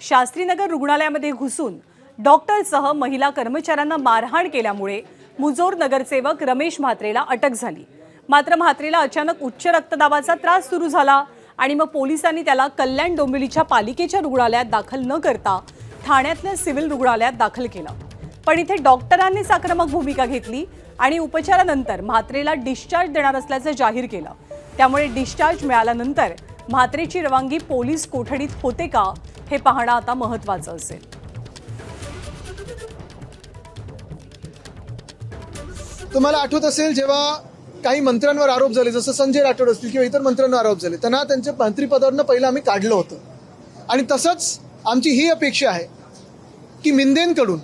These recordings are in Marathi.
शास्त्रीनगर रुग्णालयामध्ये घुसून डॉक्टरसह महिला कर्मचाऱ्यांना मारहाण केल्यामुळे मुजोर नगरसेवक रमेश म्हात्रेला अटक झाली। मात्र म्हात्रेला अचानक उच्च रक्तदाबाचा त्रास सुरू झाला आणि मग पोलिसांनी त्याला कल्याण डोंबिवलीच्या पालिकेच्या रुग्णालयात दाखल न करता ठाण्यातल्या सिव्हिल रुग्णालयात दाखल केलं। पण इथे डॉक्टरांनीच आक्रमक भूमिका घेतली आणि उपचारानंतर म्हात्रेला डिस्चार्ज देणार असल्याचं जाहीर केलं। त्यामुळे डिस्चार्ज मिळाल्यानंतर म्हात्रेची रवानगी पोलीस कोठडीत होते का हे पाहणं आता महत्त्वाचं असेल। तुम्हाला आठवत असेल जेव्हा काही मंत्र्यांवर आरोप झाले, जसं संजय राठोड असतील किंवा इतर मंत्र्यांवर आरोप झाले, त्यांना त्यांच्या मंत्रिपदावरनं पहिलं आम्ही काढलं होतं। आणि तसंच आमची ही अपेक्षा आहे की मिंदेंकडून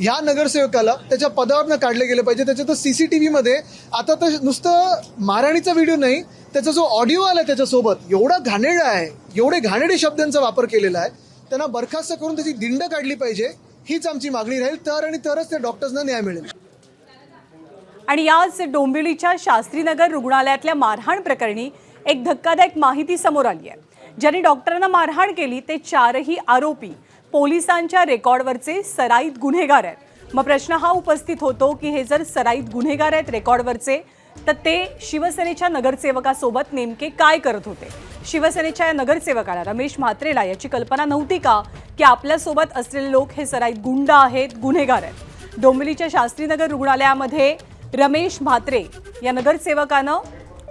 ह्या नगरसेवकाला त्याच्या पदावरनं काढले गेले पाहिजे। त्याच्या तर CCTVमध्ये आता तर नुसतं मारहाणीचा व्हिडिओ नाही, त्याचा जो ऑडिओ आला त्याच्यासोबत एवढा घाणेरडा आहे, एवढे घाणेरडे शब्दांचा वापर केलेला आहे, त्यांना बरखास्त करून त्याची दिंड काढली पाहिजे। हीच आमची मागणी राहील, तरच त्या डॉक्टर्सना न्याय मिळेल। आणि याच डोंबिवलीच्या शास्त्रीनगर रुग्णालयातल्या मारहाण प्रकरणी एक धक्कादायक माहिती समोर आली आहे। ज्यांनी डॉक्टरांना मारहाण केली ते चारही आरोपी पोलिसांच्या रेकॉर्डवरचे सराईत गुन्हेगार आहेत। मग प्रश्न हा उपस्थित होतो की हे जर सराईत गुन्हेगार आहेत रेकॉर्डवरचे, तर ते शिवसेनेच्या नगरसेवकासोबत नेमके काय करत होते? शिवसेनेच्या या नगरसेवकाला रमेश म्हात्रेला याची कल्पना नव्हती का की आपल्यासोबत असलेले लोक हे सराईत गुंड आहेत, गुन्हेगार आहेत? डोंबिवलीच्या शास्त्रीनगर रुग्णालयामध्ये रमेश म्हात्रे या नगरसेवकानं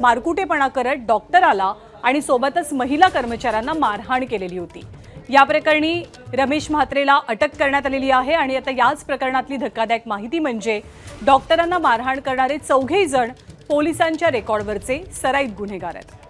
मारकुटेपणा करत डॉक्टराला आणि सोबतच महिला कर्मचाऱ्यांना मारहाण केलेली होती। या प्रकरणी रमेश म्हात्रेला अटक करण्यात आलेली आहे आणि आता याच प्रकरणातली धक्कादायक माहिती म्हणजे डॉक्टरांना मारहाण करणारे चौघेही जण पोलिसांच्या रेकॉर्डवरचे सराईत गुन्हेगार आहेत।